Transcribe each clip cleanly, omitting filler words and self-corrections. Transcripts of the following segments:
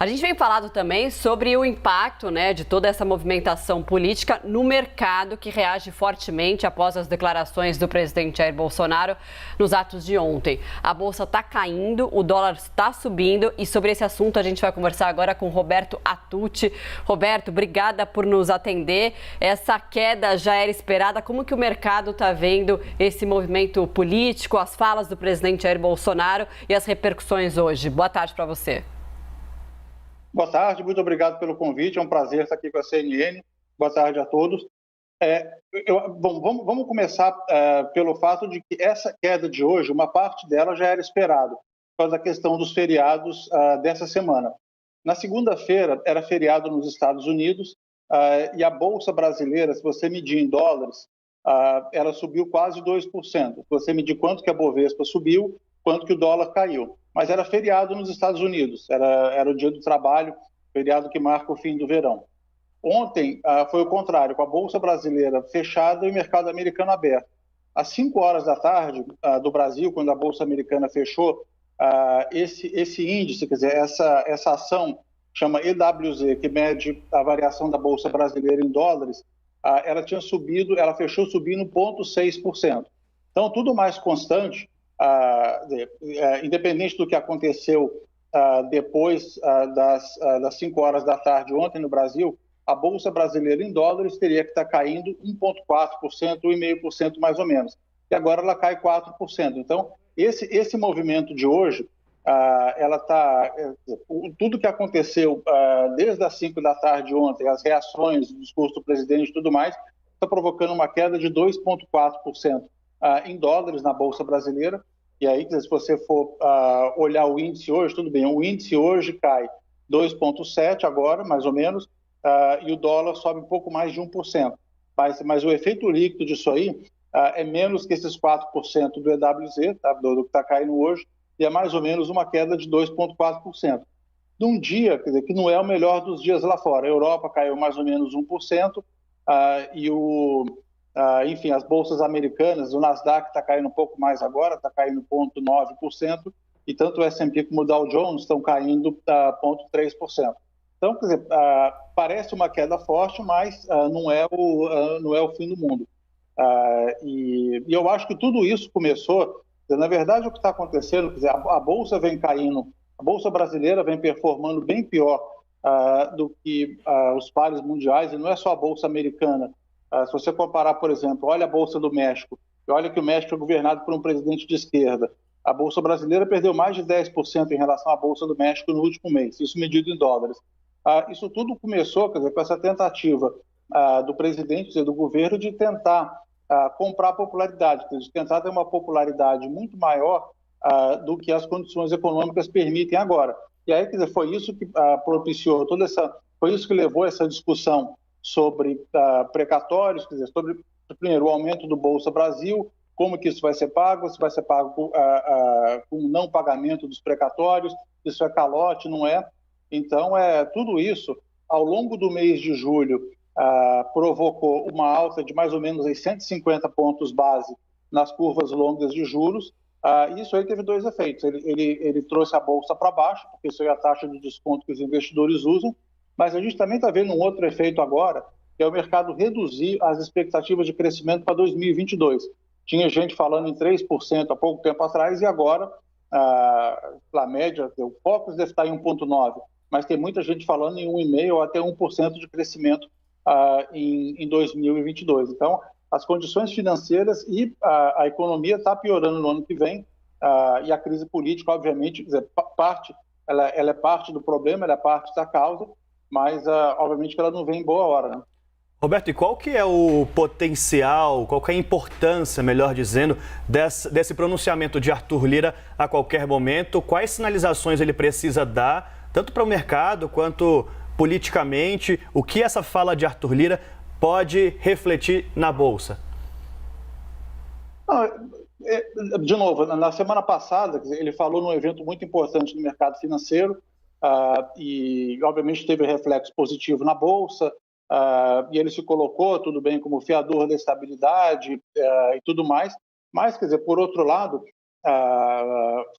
A gente vem falado também sobre o impacto, de toda essa movimentação política no mercado que reage fortemente após as declarações do presidente Jair Bolsonaro nos atos de ontem. A bolsa está caindo, o dólar está subindo e sobre esse assunto a gente vai conversar agora com Roberto Atucci. Roberto, obrigada por nos atender. Essa queda já era esperada. Como que o mercado está vendo esse movimento político, as falas do presidente Jair Bolsonaro e as repercussões hoje? Boa tarde para você. Boa tarde, muito obrigado pelo convite, é um prazer estar aqui com a CNN. Boa tarde a todos. Vamos começar pelo fato de que essa queda de hoje, uma parte dela já era esperada, por causa da questão dos feriados dessa semana. Na segunda-feira era feriado nos Estados Unidos e a Bolsa Brasileira, se você medir em dólares, ela subiu quase 2%. Se você medir quanto que a Bovespa subiu, quanto que o dólar caiu. Mas era feriado nos Estados Unidos, era o dia do trabalho, feriado que marca o fim do verão. Ontem foi o contrário, com a Bolsa Brasileira fechada e o mercado americano aberto. Às 5 horas da tarde do Brasil, quando a Bolsa Americana fechou, esse índice, quer dizer, essa ação, chama EWZ, que mede a variação da Bolsa Brasileira em dólares, ela fechou subindo 0,6%. Então, tudo mais constante, independente do que aconteceu depois das 5 horas da tarde ontem no Brasil, a Bolsa Brasileira em dólares teria que estar caindo 1,4%, 1,5% mais ou menos. E agora ela cai 4%. Então, esse movimento de hoje, tudo que aconteceu desde as 5 da tarde ontem, as reações, o discurso do presidente e tudo mais, está provocando uma queda de 2,4% em dólares na Bolsa Brasileira. E aí, se você for olhar o índice hoje, tudo bem, o índice hoje cai 2,7% agora, mais ou menos, e o dólar sobe um pouco mais de 1%. Mas o efeito líquido disso aí é menos que esses 4% do EWZ, do que está caindo hoje, e é mais ou menos uma queda de 2,4%. Num dia, quer dizer, que não é o melhor dos dias lá fora. A Europa caiu mais ou menos 1%, enfim, as bolsas americanas, o Nasdaq está caindo um pouco mais agora, está caindo 0,9%, e tanto o S&P como o Dow Jones estão caindo 0,3%. Então, quer dizer, parece uma queda forte, mas não é o fim do mundo. E eu acho que tudo isso começou, na verdade, o que está acontecendo, quer dizer, a Bolsa vem caindo, a Bolsa Brasileira vem performando bem pior do que os pares mundiais, e não é só a Bolsa Americana. Se você comparar, por exemplo, olha a Bolsa do México, e olha que o México é governado por um presidente de esquerda. A Bolsa Brasileira perdeu mais de 10% em relação à Bolsa do México no último mês, isso medido em dólares. Isso tudo começou, quer dizer, com essa tentativa do presidente, quer dizer, do governo, de tentar comprar popularidade, quer dizer, de tentar ter uma popularidade muito maior do que as condições econômicas permitem agora. E aí, quer dizer, foi isso que propiciou foi isso que levou essa discussão sobre precatórios, quer dizer, sobre, primeiro, o aumento do Bolsa Brasil, como que isso vai ser pago, se vai ser pago com não pagamento dos precatórios, isso é calote, não é? Então, tudo isso, ao longo do mês de julho, provocou uma alta de mais ou menos 150 pontos base nas curvas longas de juros. Isso aí teve dois efeitos. Ele trouxe a Bolsa para baixo, porque isso é a taxa de desconto que os investidores usam, mas a gente também está vendo um outro efeito agora, que é o mercado reduzir as expectativas de crescimento para 2022. Tinha gente falando em 3% há pouco tempo atrás, e agora, a média, o Focus deve estar em 1,9%, mas tem muita gente falando em 1,5% ou até 1% de crescimento em 2022. Então, as condições financeiras e a economia está piorando no ano que vem, e a crise política, obviamente, quer dizer, ela é parte do problema, ela é parte da causa, mas, obviamente, que ela não vem em boa hora, né? Roberto, e qual que é o potencial, qual que é a importância, melhor dizendo, desse pronunciamento de Arthur Lira a qualquer momento? Quais sinalizações ele precisa dar, tanto para o mercado quanto politicamente? O que essa fala de Arthur Lira pode refletir na Bolsa? De novo, na semana passada, ele falou num evento muito importante no mercado financeiro, e, obviamente, teve reflexo positivo na Bolsa, e ele se colocou, tudo bem, como fiador da estabilidade e tudo mais, mas, quer dizer, por outro lado,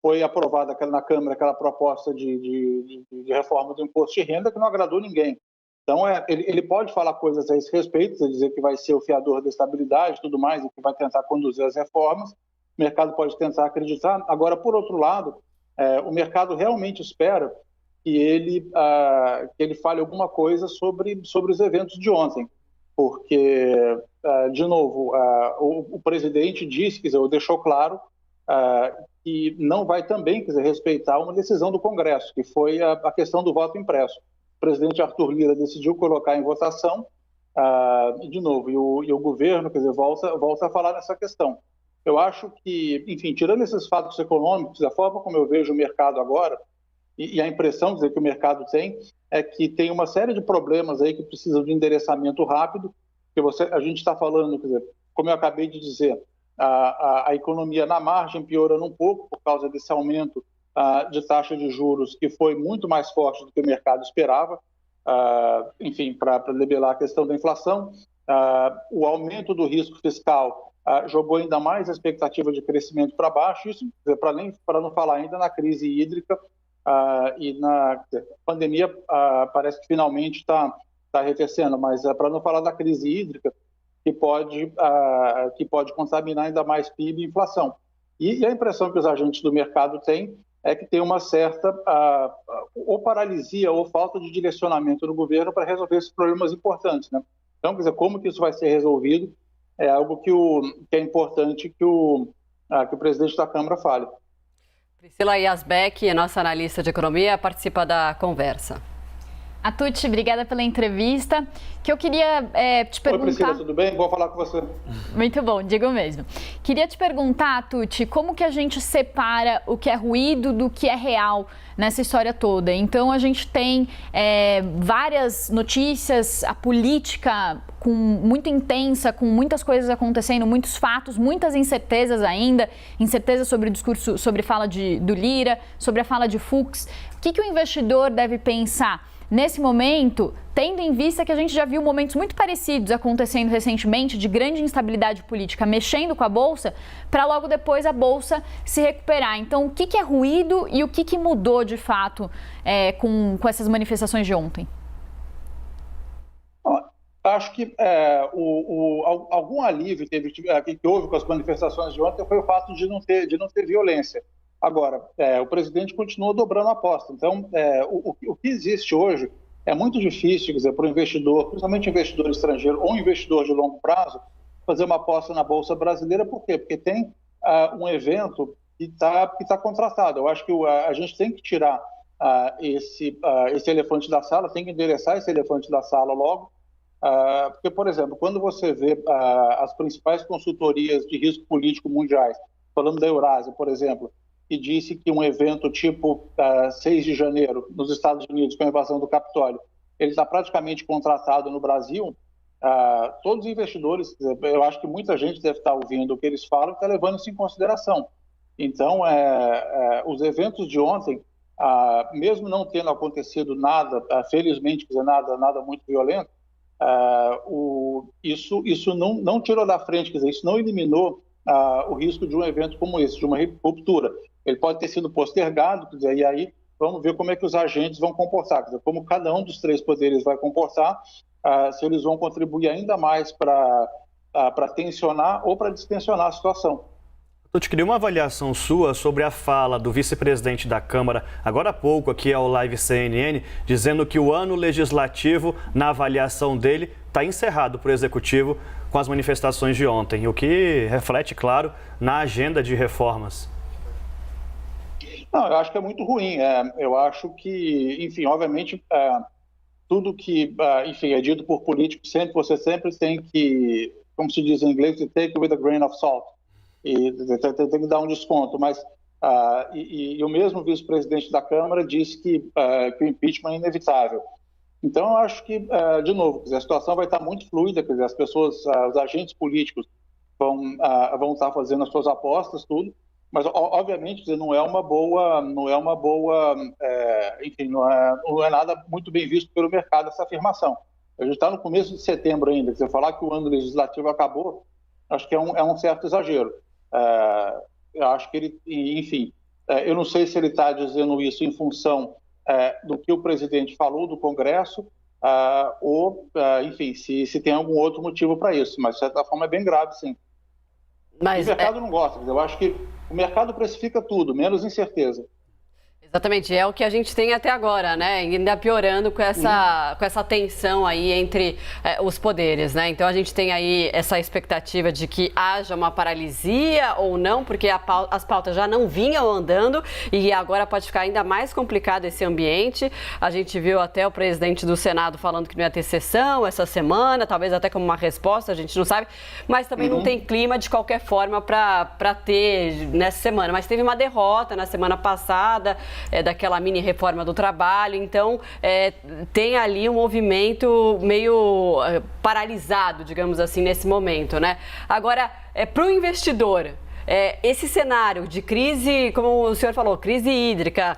foi aprovada na Câmara aquela proposta de reforma do imposto de renda que não agradou ninguém. Então, ele pode falar coisas a esse respeito, dizer que vai ser o fiador da estabilidade e tudo mais, e que vai tentar conduzir as reformas. O mercado pode tentar acreditar. Agora, por outro lado, o mercado realmente espera que ele fale alguma coisa sobre os eventos de ontem. Porque, de novo, o presidente disse, deixou claro que não vai também respeitar uma decisão do Congresso, que foi a questão do voto impresso. O presidente Arthur Lira decidiu colocar em votação, de novo, e o governo volta a falar nessa questão. Eu acho que, enfim, tirando esses fatos econômicos, a forma como eu vejo o mercado agora, e a impressão que o mercado tem, é que tem uma série de problemas aí que precisam de endereçamento rápido, que a gente está falando, como eu acabei de dizer, a economia na margem piorando um pouco por causa desse aumento de taxa de juros que foi muito mais forte do que o mercado esperava, enfim, para debelar a questão da inflação. O aumento do risco fiscal jogou ainda mais a expectativa de crescimento para baixo, isso para não falar ainda na crise hídrica e na pandemia, parece que finalmente está arrefecendo, mas para não falar da crise hídrica, que pode contaminar ainda mais PIB e inflação. E a impressão que os agentes do mercado têm é que tem uma certa ou paralisia ou falta de direcionamento do governo para resolver esses problemas importantes, né? Então, como que isso vai ser resolvido é algo que é importante que o presidente da Câmara fale. Priscila Yazbek, nossa analista de economia, participa da conversa. Atucci, obrigada pela entrevista. Que eu queria te perguntar... Oi, Priscila, tudo bem? Vou falar com você. Muito bom, digo mesmo. Queria te perguntar, Atucci, como que a gente separa o que é ruído do que é real nessa história toda? Então, a gente tem várias notícias, a política muito intensa, com muitas coisas acontecendo, muitos fatos, muitas incertezas ainda, incerteza sobre o discurso, sobre a fala do Lira, sobre a fala de Fux. O que o investidor deve pensar nesse momento, tendo em vista que a gente já viu momentos muito parecidos acontecendo recentemente, de grande instabilidade política, mexendo com a Bolsa, para logo depois a Bolsa se recuperar. Então, o que é ruído e o que mudou de fato com essas manifestações de ontem? Acho que algum alívio que houve com as manifestações de ontem foi o fato de não ter violência. Agora, o presidente continua dobrando a aposta. Então, o que existe hoje é muito difícil, para o investidor, principalmente investidor estrangeiro ou investidor de longo prazo, fazer uma aposta na Bolsa Brasileira. Por quê? Porque tem um evento que está contratado. Eu acho que a gente tem que tirar esse elefante da sala, tem que endereçar esse elefante da sala logo. Porque, por exemplo, quando você vê as principais consultorias de risco político mundiais, falando da Eurásia, por exemplo, que disse que um evento tipo 6 de janeiro nos Estados Unidos, com a invasão do Capitólio, ele está praticamente contratado no Brasil, todos os investidores, eu acho que muita gente deve estar ouvindo o que eles falam e está levando isso em consideração. Então, os eventos de ontem, mesmo não tendo acontecido nada, felizmente, nada muito violento, isso não tirou da frente, isso não eliminou o risco de um evento como esse, de uma ruptura. Ele pode ter sido postergado, e aí vamos ver como é que os agentes vão comportar, como cada um dos três poderes vai comportar, se eles vão contribuir ainda mais para tensionar ou para distensionar a situação. Eu te queria uma avaliação sua sobre a fala do vice-presidente da Câmara, agora há pouco aqui ao Live CNN, dizendo que o ano legislativo, na avaliação dele, está encerrado para o Executivo com as manifestações de ontem, o que reflete, claro, na agenda de reformas. Não, eu acho que é muito ruim. Eu acho que, enfim, obviamente, tudo que, enfim, é dito por políticos, você sempre tem que, como se diz em inglês, take it with a grain of salt. E tem que dar um desconto, mas e o mesmo vice-presidente da Câmara disse que o impeachment é inevitável. Então, eu acho que, de novo, a situação vai estar muito fluida, as pessoas, os agentes políticos vão estar fazendo as suas apostas, tudo, mas, obviamente, não é uma boa, enfim, não é nada muito bem visto pelo mercado essa afirmação. A gente está no começo de setembro ainda, falar que o ano legislativo acabou, acho que é um certo exagero. eu acho que ele, enfim, eu não sei se ele está dizendo isso em função do que o presidente falou do Congresso, ou, enfim, se tem algum outro motivo para isso, mas de certa forma é bem grave, sim. Mas o mercado não gosta, eu acho que o mercado precifica tudo, menos incerteza. Exatamente, é o que a gente tem até agora, né? Ainda piorando com essa tensão aí entre os poderes, né? Então a gente tem aí essa expectativa de que haja uma paralisia ou não, porque as pautas já não vinham andando e agora pode ficar ainda mais complicado esse ambiente. A gente viu até o presidente do Senado falando que não ia ter sessão essa semana, talvez até como uma resposta, a gente não sabe, mas também não tem clima de qualquer forma para ter nessa semana. Mas teve uma derrota na semana passada, daquela mini reforma do trabalho, então tem ali um movimento meio paralisado, digamos assim, nesse momento, né? Agora, para o investidor, esse cenário de crise, como o senhor falou, crise hídrica,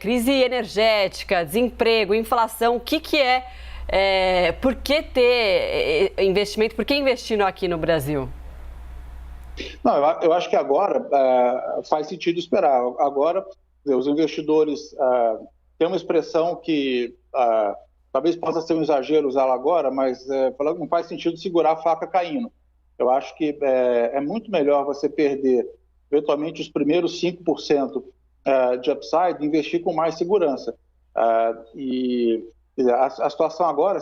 crise energética, desemprego, inflação, o que é, por que ter investimento, por que investir aqui no Brasil? Não, eu acho que agora faz sentido esperar. Agora, os investidores têm uma expressão que talvez possa ser um exagero usá-la agora, mas não faz sentido segurar a faca caindo. Eu acho que é muito melhor você perder, eventualmente, os primeiros 5% de upside e investir com mais segurança. E a situação agora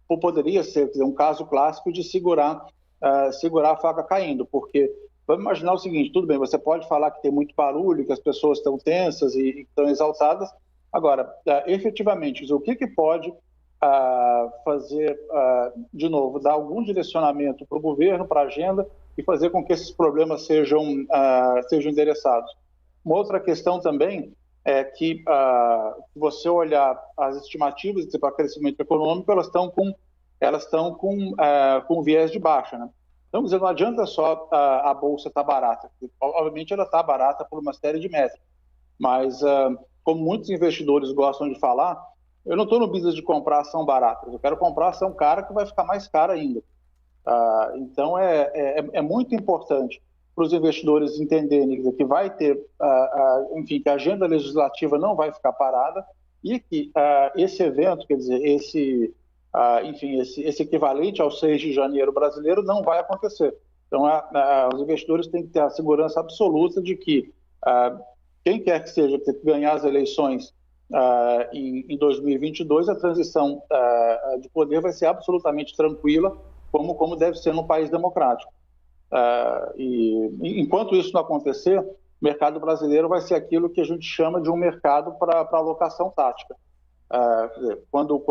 poderia ser um caso clássico de segurar a faca caindo, porque vamos imaginar o seguinte, tudo bem, você pode falar que tem muito barulho, que as pessoas estão tensas e estão exaltadas. Agora, efetivamente, o que pode fazer, de novo, dar algum direcionamento para o governo, para a agenda e fazer com que esses problemas sejam endereçados? Uma outra questão também é que, se você olhar as estimativas para crescimento econômico, elas estão com viés de baixa, né? Então, não adianta só a Bolsa estar barata. Obviamente, ela está barata por uma série de métricas. Mas, como muitos investidores gostam de falar, eu não estou no business de comprar ação barata. Eu quero comprar ação cara que vai ficar mais cara ainda. Então, é muito importante para os investidores entenderem que vai ter, enfim, que a agenda legislativa não vai ficar parada e que esse evento, quer dizer, esse equivalente ao 6 de janeiro brasileiro não vai acontecer. Então, os investidores têm que ter a segurança absoluta de que quem quer que seja que ganhar as eleições em 2022, a transição de poder vai ser absolutamente tranquila, como deve ser num país democrático. E enquanto isso não acontecer, o mercado brasileiro vai ser aquilo que a gente chama de um mercado para alocação tática. Quando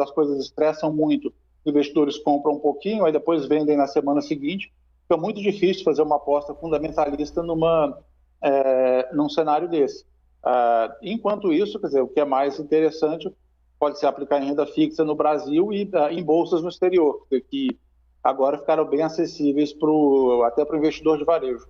as coisas estressam muito, os investidores compram um pouquinho, aí depois vendem na semana seguinte. Fica muito difícil fazer uma aposta fundamentalista num cenário desse. Enquanto isso, quer dizer, o que é mais interessante pode ser aplicar em renda fixa no Brasil e em bolsas no exterior, que agora ficaram bem acessíveis até para o investidor de varejo.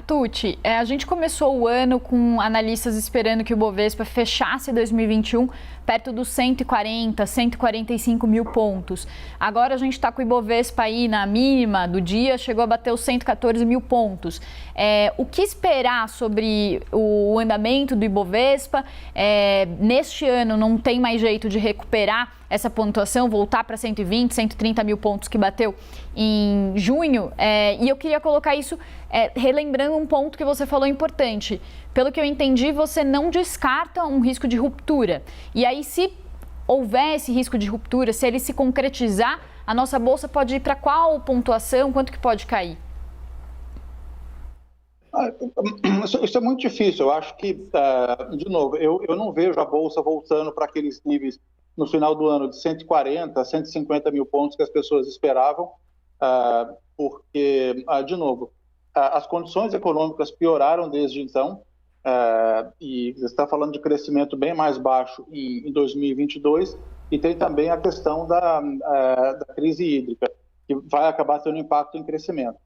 Tucci, a gente começou o ano com analistas esperando que o Bovespa fechasse 2021 perto dos 140, 145 mil pontos. Agora a gente está com o Ibovespa aí na mínima do dia, chegou a bater os 114 mil pontos. O que esperar sobre o andamento do Ibovespa? Neste ano não tem mais jeito de recuperar essa pontuação, voltar para 120, 130 mil pontos que bateu em junho. E eu queria colocar isso relembrando um ponto que você falou importante. Pelo que eu entendi, você não descarta um risco de ruptura. E aí, se houver esse risco de ruptura, se ele se concretizar, a nossa bolsa pode ir para qual pontuação? Quanto que pode cair? Isso é muito difícil. Eu acho que, de novo, eu não vejo a bolsa voltando para aqueles níveis no final do ano de 140, 150 mil pontos que as pessoas esperavam, porque, de novo, as condições econômicas pioraram desde então, e você está falando de crescimento bem mais baixo em 2022, e tem também a questão da crise hídrica, que vai acabar tendo impacto em crescimento.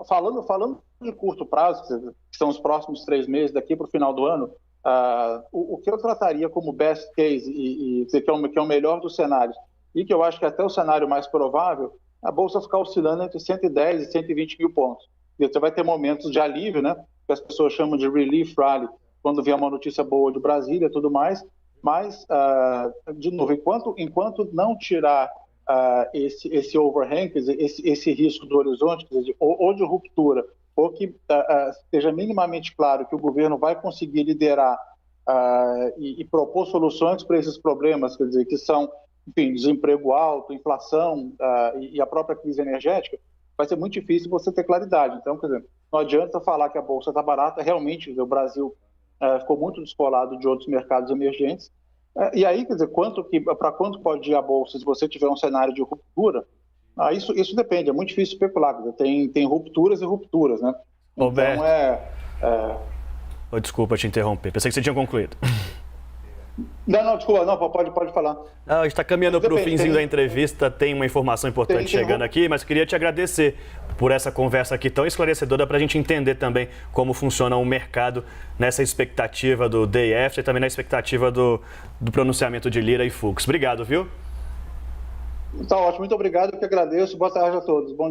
Falando de curto prazo, que são os próximos 3 meses daqui para o final do ano, o que eu trataria como best case, que é o melhor dos cenários, e que eu acho que até o cenário mais provável, a Bolsa ficar oscilando entre 110 e 120 mil pontos. E você vai ter momentos de alívio, né, que as pessoas chamam de relief rally, quando vier uma notícia boa de Brasília e tudo mais, mas, de novo, enquanto não tirar esse overhang, quer dizer, esse risco do horizonte, quer dizer, ou de ruptura, ou que esteja minimamente claro que o governo vai conseguir liderar e propor soluções para esses problemas, quer dizer, que são, enfim, desemprego alto, inflação e a própria crise energética, vai ser muito difícil você ter claridade. Então, quer dizer, não adianta falar que a Bolsa está barata, realmente o Brasil ficou muito descolado de outros mercados emergentes. E aí, quer dizer, para quanto pode ir a Bolsa se você tiver um cenário de ruptura? Isso depende, é muito difícil especular. Tem rupturas e rupturas, né? Roberto. Então Desculpa te interromper, pensei que você tinha concluído. Não, desculpa, não, pode falar. A gente está caminhando para o finzinho da entrevista, tem uma informação importante chegando aqui, mas queria te agradecer por essa conversa aqui tão esclarecedora para a gente entender também como funciona o mercado nessa expectativa do day after e também na expectativa do pronunciamento de Lira e Fux. Obrigado, viu? Tá ótimo, muito obrigado, eu que agradeço. Boa tarde a todos. Bom